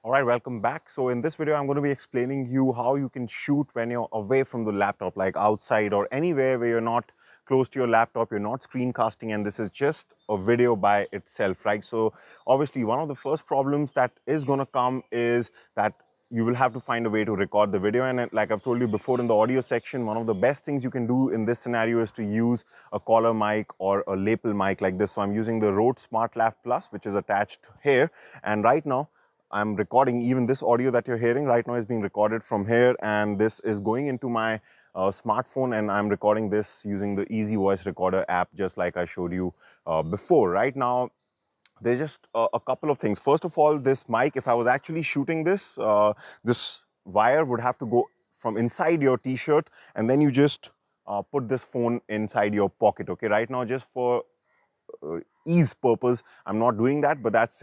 All right, welcome back. So in this video, I'm going to be explaining you how you can shoot when you're away from the laptop, like outside or anywhere where you're not close to your laptop, you're not screencasting, and this is just a video by itself, right? So obviously, one of the first problems that is going to come is that you will have to find a way to record the video. And like I've told you before in the audio section, one of the best things you can do in this scenario is to use a collar mic or a lapel mic like this. So I'm using the Rode SmartLav Plus, which is attached here. And right now, I'm recording. Even this audio that you're hearing right now is being recorded from here, and this is going into my smartphone, and I'm recording this using the Easy Voice Recorder app, just like I showed you before. Right now, there's just a couple of things. First of all, this mic, if I was actually shooting this, this wire would have to go from inside your t-shirt, and then you just put this phone inside your pocket. Okay, right now, just for ease purpose, I'm not doing that, but that's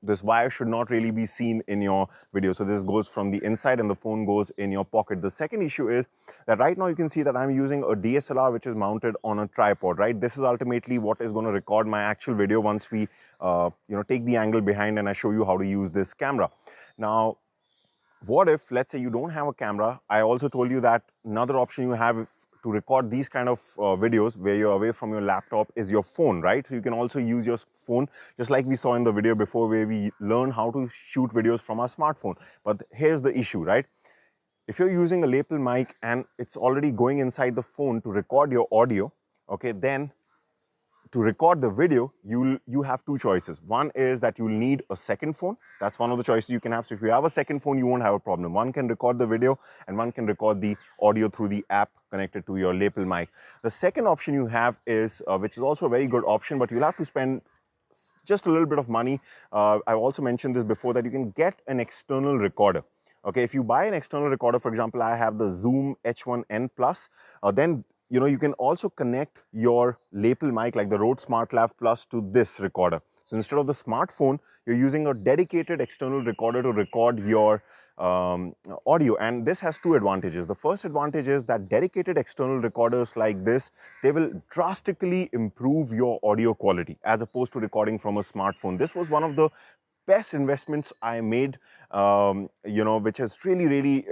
this wire should not really be seen in your video. So this goes from the inside and the phone goes in your pocket. The second issue is that right now you can see that I'm using a DSLR which is mounted on a tripod, right? This is ultimately what is going to record my actual video once we take the angle behind and I show you how to use this camera. Now, what if, let's say, you don't have a camera? I also told you that another option you have to record these kind of videos where you're away from your laptop is your phone, right? So you can also use your phone, just like we saw in the video before where we learn how to shoot videos from our smartphone. But here's the issue, right? If you're using a lapel mic and it's already going inside the phone to record your audio, okay, then to record the video, you have two choices. One is that you'll need a second phone. That's one of the choices you can have. So if you have a second phone, you won't have a problem. One can record the video and one can record the audio through the app connected to your lapel mic. The second option you have is, which is also a very good option, but you'll have to spend just a little bit of money. I've also mentioned this before, that you can get an external recorder. Okay, if you buy an external recorder, for example, I have the Zoom H1N Plus, then you can also connect your lapel mic like the Rode SmartLav Plus to this recorder. So instead of the smartphone, you're using a dedicated external recorder to record your audio, and this has two advantages. The first advantage is that dedicated external recorders like this, they will drastically improve your audio quality as opposed to recording from a smartphone. This was one of the best investments I made, which has really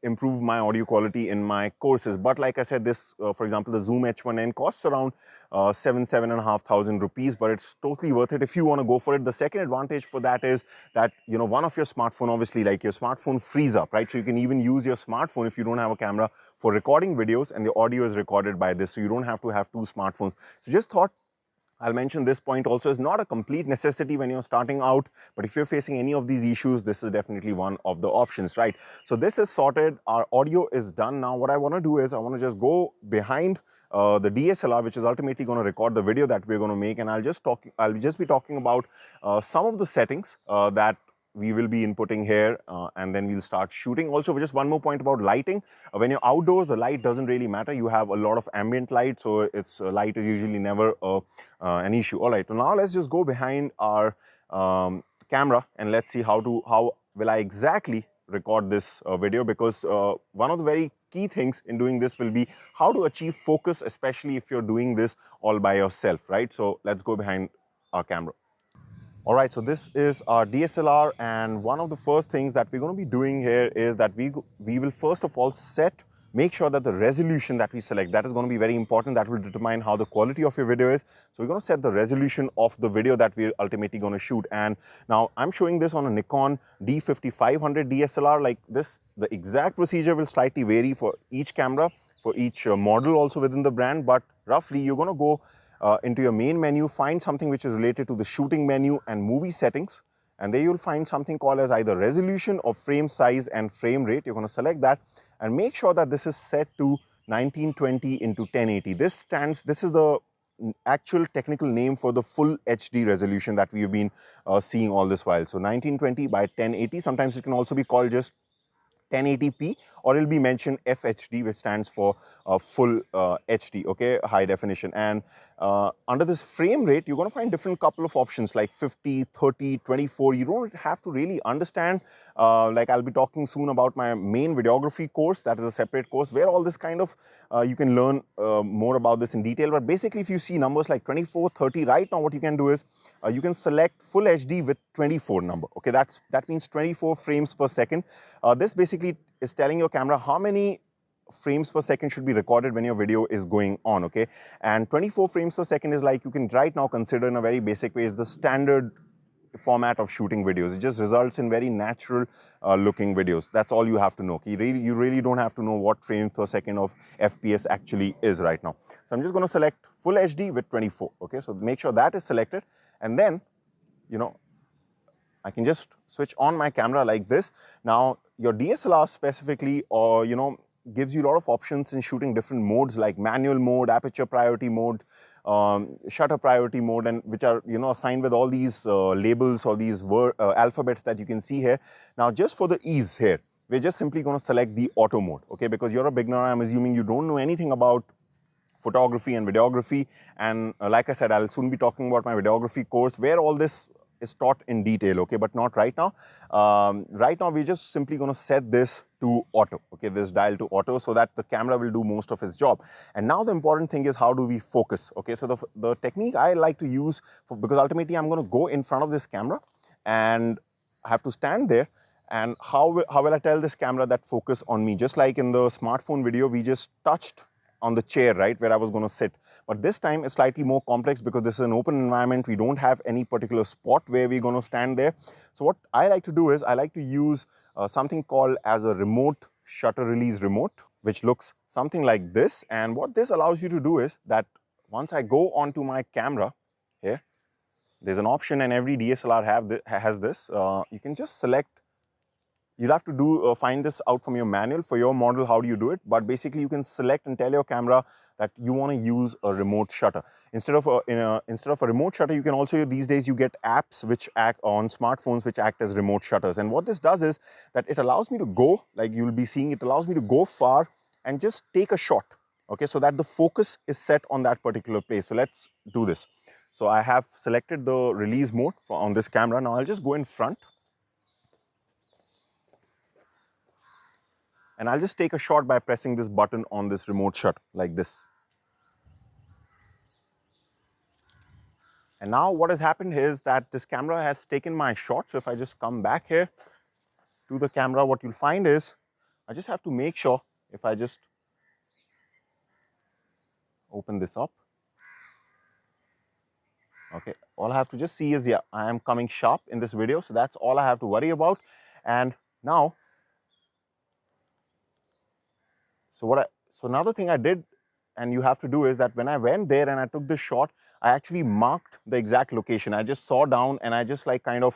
improved my audio quality in my courses. But like I said, this, for example, the Zoom H1N costs around 7,500 rupees, but it's totally worth it if you want to go for it. The second advantage for that is that, one of your smartphone, obviously, like your smartphone frees up, right? So you can even use your smartphone if you don't have a camera for recording videos, and the audio is recorded by this, so you don't have to have two smartphones. So just thought I'll mention this point also. Is not a complete necessity when you're starting out, but if you're facing any of these issues, this is definitely one of the options, right? So this is sorted. Our audio is done. Now what I want to do is I want to just go behind the DSLR, which is ultimately going to record the video that we're going to make, and I'll just be talking about some of the settings that we will be inputting here, and then we'll start shooting. Also, just one more point about lighting. When you're outdoors, the light doesn't really matter. You have a lot of ambient light, so it's light is usually never an issue. All right, so now let's just go behind our camera and let's see how will I exactly record this video, because one of the very key things in doing this will be how to achieve focus, especially if you're doing this all by yourself, right? So let's go behind our camera. All right, so this is our DSLR, and one of the first things that we're going to be doing here is that we will first of all make sure that the resolution that we select, that is going to be very important. That will determine how the quality of your video is. So we're going to set the resolution of the video that we're ultimately going to shoot. And now I'm showing this on a Nikon D5500 DSLR like this. The exact procedure will slightly vary for each camera, for each model also within the brand, but roughly you're going to go into your main menu, find something which is related to the shooting menu and movie settings, and there you'll find something called as either resolution or frame size and frame rate. You're going to select that and make sure that this is set to 1920 into 1080. This is the actual technical name for the full HD resolution that we've been seeing all this while. So 1920 by 1080. Sometimes it can also be called just 1080p, or it'll be mentioned FHD, which stands for full HD, okay, high definition. And Under this frame rate, you're going to find different couple of options like 50, 30, 24. You don't have to really understand. Like I'll be talking soon about my main videography course. That is a separate course where all this kind of, you can learn more about this in detail. But basically, if you see numbers like 24, 30, right now what you can do is you can select full HD with 24 number. Okay, that means 24 frames per second. This basically is telling your camera how many frames per second should be recorded when your video is going on, okay? And 24 frames per second is like, you can right now consider in a very basic way, is the standard format of shooting videos. It just results in very natural looking videos. That's all you have to know. You really don't have to know what frames per second of FPS actually is right now. So I'm just going to select full HD with 24, okay? So make sure that is selected, and then, you know, I can just switch on my camera like this. Now, your DSLR specifically, or, you know, gives you a lot of options in shooting different modes like manual mode, aperture priority mode, shutter priority mode, and which are, you know, assigned with all these labels or these alphabets that you can see here. Now, just for the ease here, we're just simply going to select the auto mode, okay? Because you're a beginner, I'm assuming you don't know anything about photography and videography. And like I said, I'll soon be talking about my videography course where all this is taught in detail, okay, but not right now. Right now, we're just simply going to set this to auto, okay, this dial to auto, so that the camera will do most of its job. And now the important thing is, how do we focus, okay? So the technique I like to use, because ultimately I'm going to go in front of this camera and I have to stand there. And how will I tell this camera that focus on me? Just like in the smartphone video, we just touched on the chair, right, where I was going to sit. But this time it's slightly more complex because this is an open environment. We don't have any particular spot where we're going to stand there. So what I like to do is I like to use something called as a remote shutter release remote, which looks something like this. And what this allows you to do is that once I go onto my camera here, there's an option, and every DSLR has this. You can just select. You'll have to find this out from your manual for your model, how do you do it. But basically, you can select and tell your camera that you want to use a remote shutter. Instead of a remote shutter, you can also, these days, you get apps which act on smartphones which act as remote shutters. And what this does is that it allows me to go, like you'll be seeing, it allows me to go far and just take a shot, okay, so that the focus is set on that particular place. So let's do this. So I have selected the release mode on this camera. Now I'll just go in front. And I'll just take a shot by pressing this button on this remote shutter like this. And now what has happened is that this camera has taken my shot. So if I just come back here to the camera, what you'll find is I just have to make sure, if I just open this up, okay, all I have to just see is, yeah, I am coming sharp in this video. So that's all I have to worry about. And now, so another thing I did, and you have to do, is that when I went there and I took this shot, I actually marked the exact location. I just saw down and I just like kind of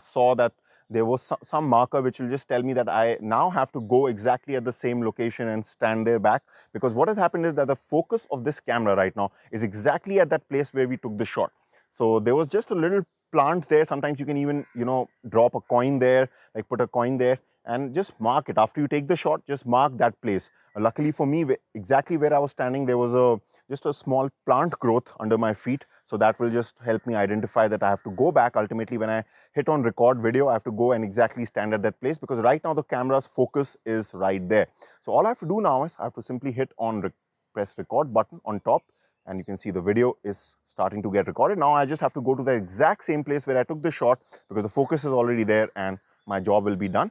saw that there was some marker which will just tell me that I now have to go exactly at the same location and stand there back. Because what has happened is that the focus of this camera right now is exactly at that place where we took the shot. So there was just a little plant there. Sometimes you can even, you know, drop a coin there, like put a coin there, and just mark it. After you take the shot, just mark that place. Luckily for me, exactly where I was standing, there was just a small plant growth under my feet. So that will just help me identify that I have to go back. Ultimately, when I hit on record video, I have to go and exactly stand at that place, because right now the camera's focus is right there. So all I have to do now is I have to simply hit on press record button on top, and you can see the video is starting to get recorded. Now I just have to go to the exact same place where I took the shot, because the focus is already there and my job will be done.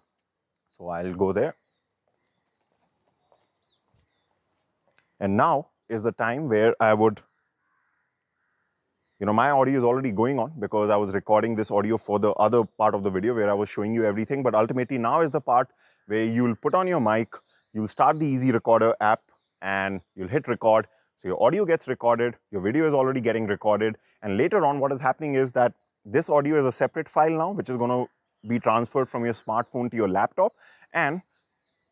So I'll go there. And now is the time where I would, you know, my audio is already going on because I was recording this audio for the other part of the video where I was showing you everything. But ultimately now is the part where you'll put on your mic, you'll start the Easy Recorder app, and you'll hit record. So your audio gets recorded, your video is already getting recorded. And later on, what is happening is that this audio is a separate file now, which is going to be transferred from your smartphone to your laptop. And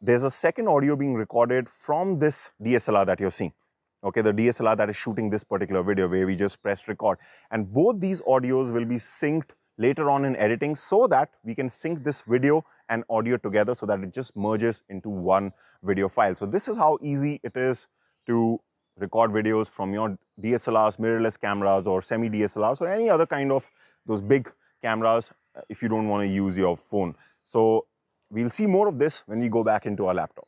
there's a second audio being recorded from this DSLR that you're seeing. Okay, the DSLR that is shooting this particular video where we just pressed record. And both these audios will be synced later on in editing, so that we can sync this video and audio together so that it just merges into one video file. So this is how easy it is to record videos from your DSLRs, mirrorless cameras, or semi DSLRs, or any other kind of those big cameras if you don't want to use your phone. So we'll see more of this when we go back into our laptop.